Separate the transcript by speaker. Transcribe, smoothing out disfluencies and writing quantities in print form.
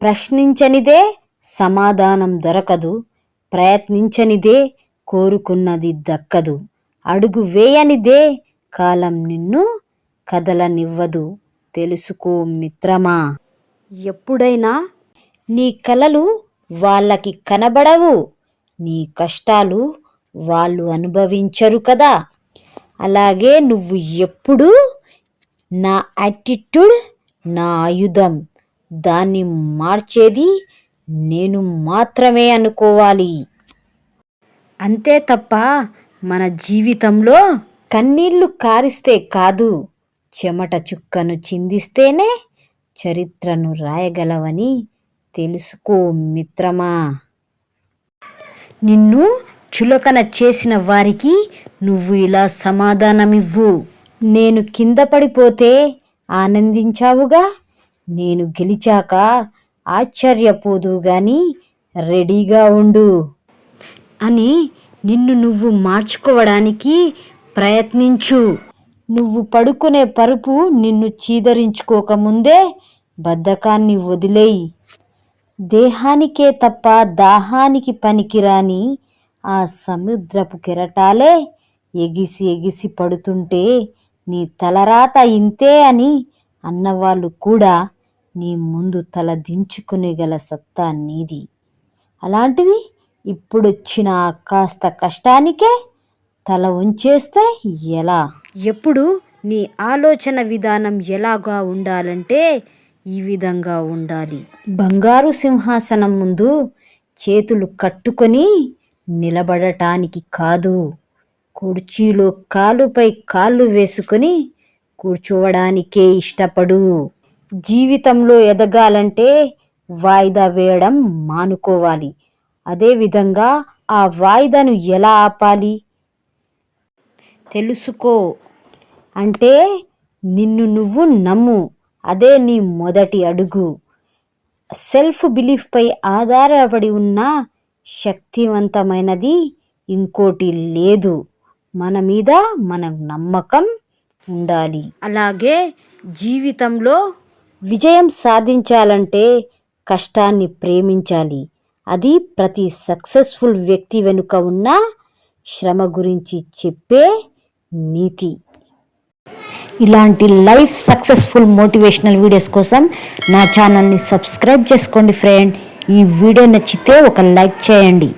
Speaker 1: ప్రశ్నించనిదే సమాధానం దొరకదు, ప్రయత్నించనిదే కోరుకున్నది దక్కదు, అడుగు వేయనిదే కాలం నిన్ను కదలనివ్వదు. తెలుసుకో మిత్రమా. ఎప్పుడైనా నీ కలలు వాళ్ళకి కనబడవు, నీ కష్టాలు వాళ్ళు అనుభవించరు కదా. అలాగే నువ్వు ఎప్పుడు నా యాటిట్యూడ్ నా ఆయుధం, దాన్ని మార్చేది నేను మాత్రమే అనుకోవాలి. అంతే తప్ప మన జీవితంలో కన్నీళ్లు కారిస్తే కాదు, చెమట చుక్కను చిందిస్తేనే చరిత్రను రాయగలవని తెలుసుకో మిత్రమా. నిన్ను చులకన చేసిన వారికి నువ్వు ఇలా సమాధానమివ్వు. నేను కింద పడిపోతే ఆనందించావుగా, నేను గెలిచాక ఆశ్చర్యపోదు గాని రెడీగా ఉండు అని నిన్ను నువ్వు మార్చుకోవడానికి ప్రయత్నించు. నువ్వు పడుకునే పరుపు నిన్ను చీదరించుకోకముందే బద్ధకాన్ని వదిలేయి. దేహానికే తప్ప దాహానికి పనికిరాని ఆ సముద్రపు కెరటాలే ఎగిసి ఎగిసి పడుతుంటే నీ తలరాత ఇంతే అని అన్నవాళ్ళు కూడా నీ ముందు తల దించుకునేగల సత్తా నీది. అలాంటిది ఇప్పుడొచ్చిన కాస్త కష్టానికే తల ఉంచేస్తే ఎలా? ఎప్పుడు నీ ఆలోచన విధానం ఎలాగా ఉండాలంటే ఈ విధంగా ఉండాలి. బంగారు సింహాసనం ముందు చేతులు కట్టుకొని నిలబడటానికి కాదు, కుర్చీలో కాలుపై కాళ్ళు వేసుకొని కూర్చోవడానికే ఇష్టపడు. జీవితంలో ఎదగాలంటే వాయిదా వేయడం మానుకోవాలి. అదేవిధంగా ఆ వాయిదాను ఎలా ఆపాలి తెలుసుకో. అంటే నిన్ను నువ్వు నమ్ము, అదే నీ మొదటి అడుగు. సెల్ఫ్ బిలీఫ్పై ఆధారపడి ఉన్న శక్తివంతమైనది ఇంకోటి లేదు. మన మీద మన నమ్మకం ఉండాలి. అలాగే జీవితంలో విజయం సాధించాలంటే కష్టాన్ని ప్రేమించాలి. అది ప్రతి సక్సెస్ఫుల్ వ్యక్తి వెనుక ఉన్న శ్రమ గురించి చెప్పే నీతి. ఇలాంటి లైఫ్ సక్సెస్ఫుల్ మోటివేషనల్ వీడియోస్ కోసం నా ఛానల్ని సబ్స్క్రైబ్ చేసుకోండి ఫ్రెండ్. ఈ వీడియో నచ్చితే ఒక లైక్ చేయండి.